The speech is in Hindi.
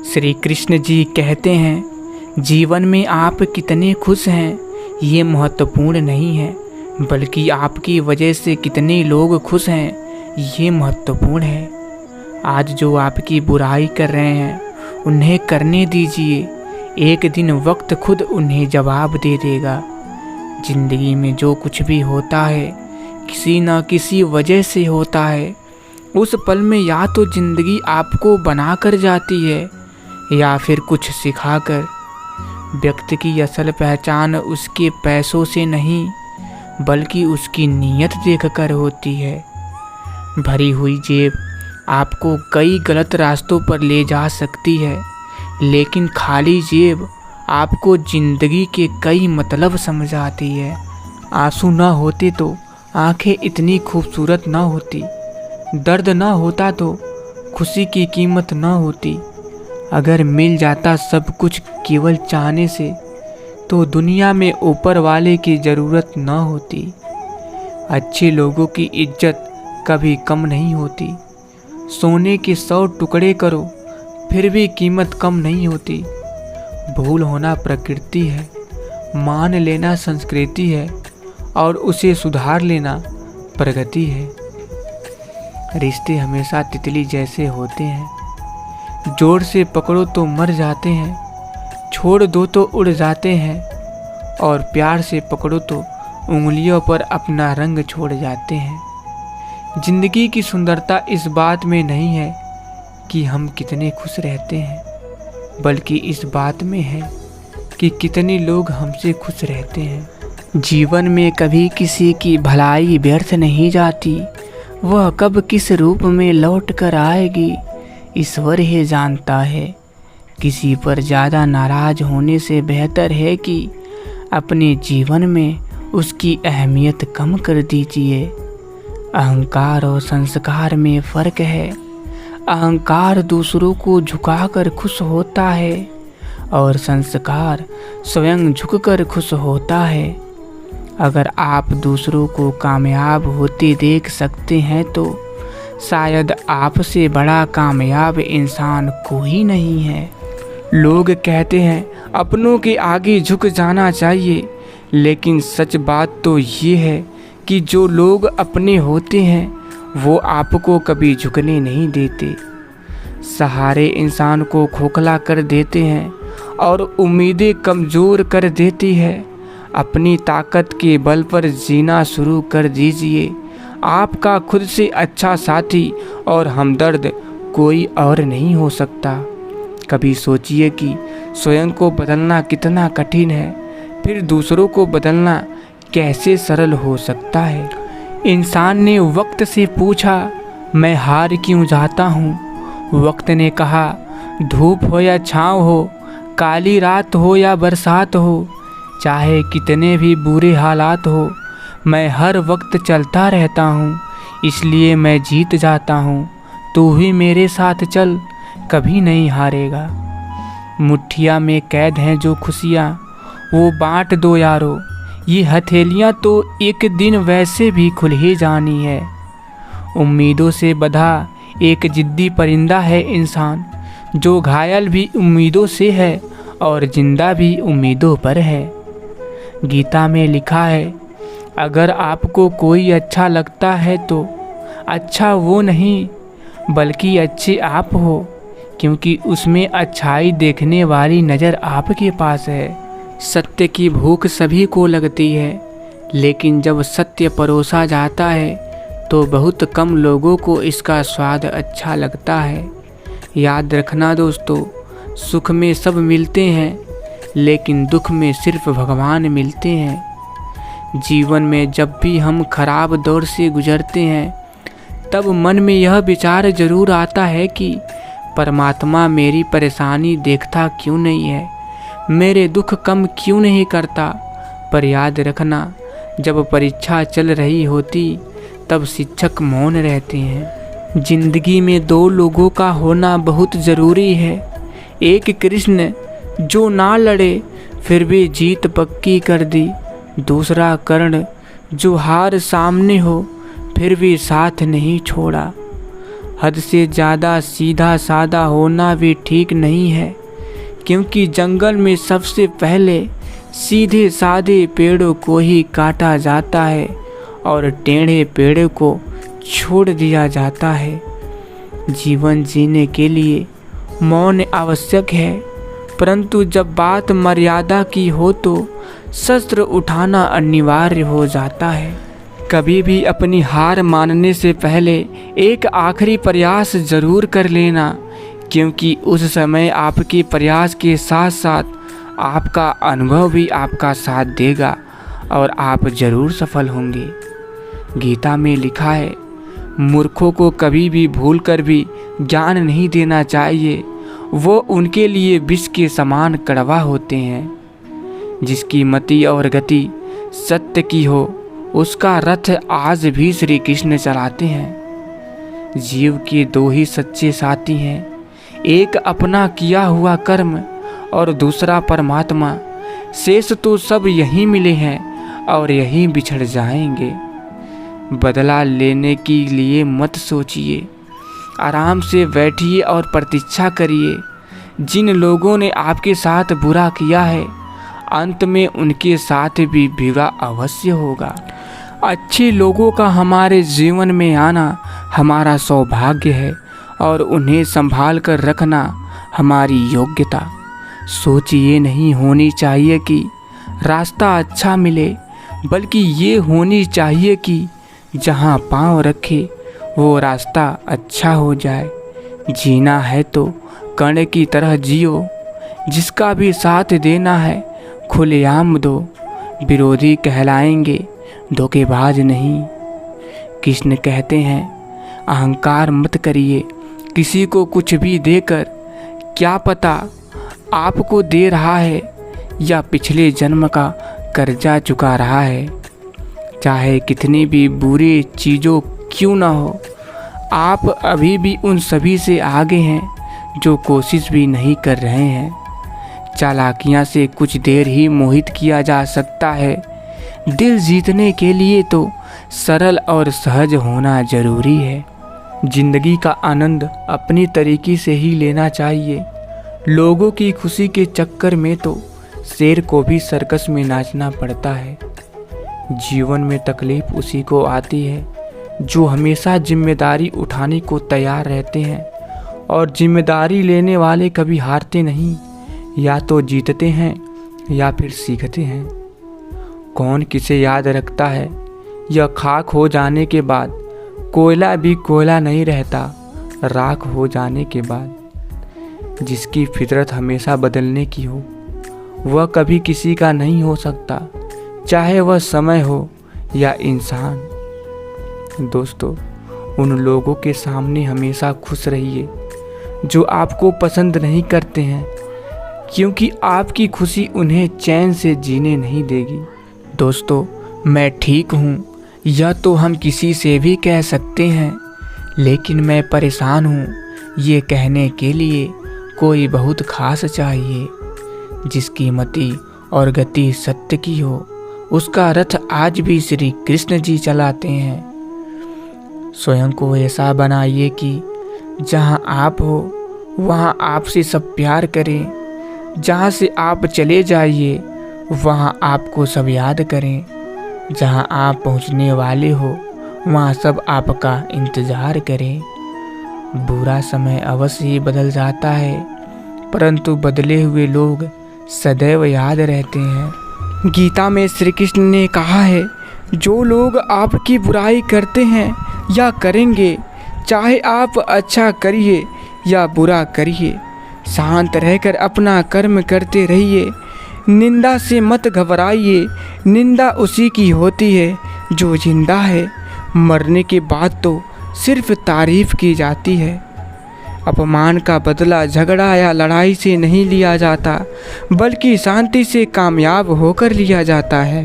श्री कृष्ण जी कहते हैं, जीवन में आप कितने खुश हैं ये महत्वपूर्ण नहीं है, बल्कि आपकी वजह से कितने लोग खुश हैं ये महत्वपूर्ण है। आज जो आपकी बुराई कर रहे हैं उन्हें करने दीजिए, एक दिन वक्त खुद उन्हें जवाब दे देगा। जिंदगी में जो कुछ भी होता है किसी न किसी वजह से होता है। उस पल में या तो जिंदगी आपको बना कर जाती है या फिर कुछ सिखाकर। व्यक्ति की असल पहचान उसके पैसों से नहीं बल्कि उसकी नीयत देखकर होती है। भरी हुई जेब आपको कई गलत रास्तों पर ले जा सकती है, लेकिन खाली जेब आपको जिंदगी के कई मतलब समझाती है। आंसू ना होते तो आंखें इतनी खूबसूरत ना होती, दर्द ना होता तो खुशी की कीमत ना होती। अगर मिल जाता सब कुछ केवल चाहने से तो दुनिया में ऊपर वाले की ज़रूरत ना होती। अच्छे लोगों की इज्जत कभी कम नहीं होती। सोने के 100 टुकड़े करो फिर भी कीमत कम नहीं होती। भूल होना प्रकृति है, मान लेना संस्कृति है और उसे सुधार लेना प्रगति है। रिश्ते हमेशा तितली जैसे होते हैं, जोर से पकड़ो तो मर जाते हैं, छोड़ दो तो उड़ जाते हैं और प्यार से पकड़ो तो उंगलियों पर अपना रंग छोड़ जाते हैं। जिंदगी की सुंदरता इस बात में नहीं है कि हम कितने खुश रहते हैं, बल्कि इस बात में है कि कितने लोग हमसे खुश रहते हैं। जीवन में कभी किसी की भलाई व्यर्थ नहीं जाती, वह कब किस रूप में लौट कर आएगी ईश्वर ही जानता है। किसी पर ज़्यादा नाराज होने से बेहतर है कि अपने जीवन में उसकी अहमियत कम कर दीजिए। अहंकार और संस्कार में फ़र्क है। अहंकार दूसरों को झुकाकर खुश होता है और संस्कार स्वयं झुककर खुश होता है। अगर आप दूसरों को कामयाब होते देख सकते हैं तो शायद आपसे बड़ा कामयाब इंसान कोई नहीं है। लोग कहते हैं अपनों के आगे झुक जाना चाहिए, लेकिन सच बात तो ये है कि जो लोग अपने होते हैं वो आपको कभी झुकने नहीं देते। सहारे इंसान को खोखला कर देते हैं और उम्मीदें कमज़ोर कर देती है। अपनी ताकत के बल पर जीना शुरू कर दीजिए। आपका खुद से अच्छा साथी और हमदर्द कोई और नहीं हो सकता। कभी सोचिए कि स्वयं को बदलना कितना कठिन है, फिर दूसरों को बदलना कैसे सरल हो सकता है। इंसान ने वक्त से पूछा, मैं हार क्यों जाता हूँ? वक्त ने कहा, धूप हो या छाँव हो, काली रात हो या बरसात हो, चाहे कितने भी बुरे हालात हो, मैं हर वक्त चलता रहता हूँ, इसलिए मैं जीत जाता हूँ। तू भी मेरे साथ चल, कभी नहीं हारेगा। मुट्ठिया में कैद हैं जो खुशियाँ, वो बांट दो यारो। ये हथेलियाँ तो एक दिन वैसे भी खुल ही जानी है। उम्मीदों से बंधा एक जिद्दी परिंदा है इंसान, जो घायल भी उम्मीदों से है और जिंदा भी उम्मीदों पर है। गीता में लिखा है, अगर आपको कोई अच्छा लगता है तो अच्छा वो नहीं बल्कि अच्छे आप हो, क्योंकि उसमें अच्छाई देखने वाली नज़र आपके पास है। सत्य की भूख सभी को लगती है, लेकिन जब सत्य परोसा जाता है तो बहुत कम लोगों को इसका स्वाद अच्छा लगता है। याद रखना दोस्तों, सुख में सब मिलते हैं, लेकिन दुख में सिर्फ भगवान मिलते हैं। जीवन में जब भी हम खराब दौर से गुजरते हैं तब मन में यह विचार ज़रूर आता है कि परमात्मा मेरी परेशानी देखता क्यों नहीं है, मेरे दुख कम क्यों नहीं करता। पर याद रखना, जब परीक्षा चल रही होती तब शिक्षक मौन रहते हैं। जिंदगी में दो लोगों का होना बहुत ज़रूरी है। एक कृष्ण जो ना लड़े फिर भी जीत पक्की कर दी, दूसरा कर्ण जो हार सामने हो फिर भी साथ नहीं छोड़ा। हद से ज़्यादा सीधा साधा होना भी ठीक नहीं है, क्योंकि जंगल में सबसे पहले सीधे साधे पेड़ों को ही काटा जाता है और टेढ़े पेड़ों को छोड़ दिया जाता है। जीवन जीने के लिए मौन आवश्यक है, परंतु जब बात मर्यादा की हो तो शस्त्र उठाना अनिवार्य हो जाता है। कभी भी अपनी हार मानने से पहले एक आखिरी प्रयास जरूर कर लेना, क्योंकि उस समय आपके प्रयास के साथ साथ आपका अनुभव भी आपका साथ देगा और आप जरूर सफल होंगे। गीता में लिखा है, मूर्खों को कभी भी भूल कर भी ज्ञान नहीं देना चाहिए, वो उनके लिए विष के समान कड़वा होते हैं। जिसकी मति और गति सत्य की हो, उसका रथ आज भी श्री कृष्ण चलाते हैं। जीव के दो ही सच्चे साथी हैं, एक अपना किया हुआ कर्म और दूसरा परमात्मा। शेष तो सब यहीं मिले हैं और यहीं बिछड़ जाएंगे। बदला लेने के लिए मत सोचिए, आराम से बैठिए और प्रतीक्षा करिए। जिन लोगों ने आपके साथ बुरा किया है, अंत में उनके साथ भी बुरा अवश्य होगा। अच्छे लोगों का हमारे जीवन में आना हमारा सौभाग्य है और उन्हें संभाल कर रखना हमारी योग्यता। सोच ये नहीं होनी चाहिए कि रास्ता अच्छा मिले, बल्कि ये होनी चाहिए कि जहाँ पाँव रखे वो रास्ता अच्छा हो जाए। जीना है तो कण की तरह जियो, जिसका भी साथ देना है खुलेआम दो। विरोधी कहलाएंगे, धोखेबाज नहीं। कृष्ण कहते हैं, अहंकार मत करिए किसी को कुछ भी देकर, क्या पता आपको दे रहा है या पिछले जन्म का कर्जा चुका रहा है। चाहे कितनी भी बुरी चीज़ों क्यों ना हो, आप अभी भी उन सभी से आगे हैं जो कोशिश भी नहीं कर रहे हैं। चालाकियाँ से कुछ देर ही मोहित किया जा सकता है, दिल जीतने के लिए तो सरल और सहज होना जरूरी है। जिंदगी का आनंद अपनी तरीके से ही लेना चाहिए। लोगों की खुशी के चक्कर में तो शेर को भी सर्कस में नाचना पड़ता है। जीवन में तकलीफ उसी को आती है जो हमेशा जिम्मेदारी उठाने को तैयार रहते हैं, और जिम्मेदारी लेने वाले कभी हारते नहीं, या तो जीतते हैं या फिर सीखते हैं। कौन किसे याद रखता है, यह खाक हो जाने के बाद कोयला भी कोयला नहीं रहता राख हो जाने के बाद। जिसकी फितरत हमेशा बदलने की हो, वह कभी किसी का नहीं हो सकता, चाहे वह समय हो या इंसान। दोस्तों, उन लोगों के सामने हमेशा खुश रहिए जो आपको पसंद नहीं करते हैं, क्योंकि आपकी खुशी उन्हें चैन से जीने नहीं देगी। दोस्तों, मैं ठीक हूँ यह तो हम किसी से भी कह सकते हैं, लेकिन मैं परेशान हूँ ये कहने के लिए कोई बहुत खास चाहिए। जिसकी मति और गति सत्य की हो, उसका रथ आज भी श्री कृष्ण जी चलाते हैं। स्वयं को ऐसा बनाइए कि जहाँ आप हो वहाँ आपसे सब प्यार करें, जहाँ से आप चले जाइए वहाँ आपको सब याद करें, जहाँ आप पहुँचने वाले हो वहाँ सब आपका इंतज़ार करें। बुरा समय अवश्य ही बदल जाता है, परंतु बदले हुए लोग सदैव याद रहते हैं। गीता में श्री कृष्ण ने कहा है, जो लोग आपकी बुराई करते हैं या करेंगे, चाहे आप अच्छा करिए या बुरा करिए, शांत रहकर अपना कर्म करते रहिए। निंदा से मत घबराइए, निंदा उसी की होती है जो जिंदा है। मरने के बाद तो सिर्फ तारीफ की जाती है। अपमान का बदला झगड़ा या लड़ाई से नहीं लिया जाता, बल्कि शांति से कामयाब होकर लिया जाता है।